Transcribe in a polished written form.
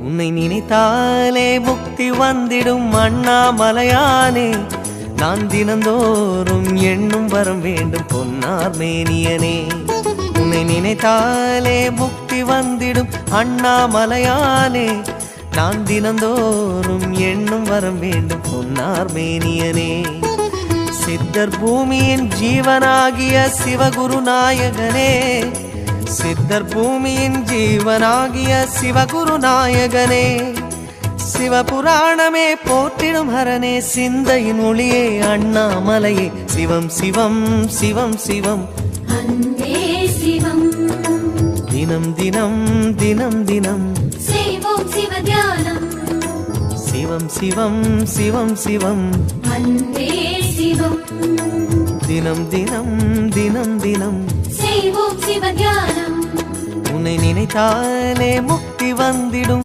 உன்னை நினைத்தாலே முக்தி வந்திடும் அண்ணாமலையானே. நான் தினந்தோறும் எண்ணும் வரம் வேண்டும் பொன்னார் மேனியனே. உன்னை நினைத்தாலே முக்தி வந்திடும் அண்ணாமலையானே. நான் தினந்தோறும் எண்ணும் வரம் வேண்டும் பொன்னார் மேனியனே. சித்தர் பூமியின் ஜீவனாகிய சிவகுரு நாயகனே. சித்தர் பூமியின் ஜீவனாகிய சிவகுரு நாயகனே. சிவபுராணமே போற்றிடும் ஹரனே. சிந்தையின் ஒளியே அண்ணாமலையே. சிவம் சிவம் சிவம் சிவம் அன்பே சிவம். தினம் தினம் தினம் தினம் செய்வோம் சிவ தியானம். சிவம் சிவம் சிவம் சிவம் அன்பே சிவம். தினம் தினம் தினம் தினம் செய்வோம் சிவ தியானம். உன்னை நினைத்தாலே முக்தி வந்திடும்.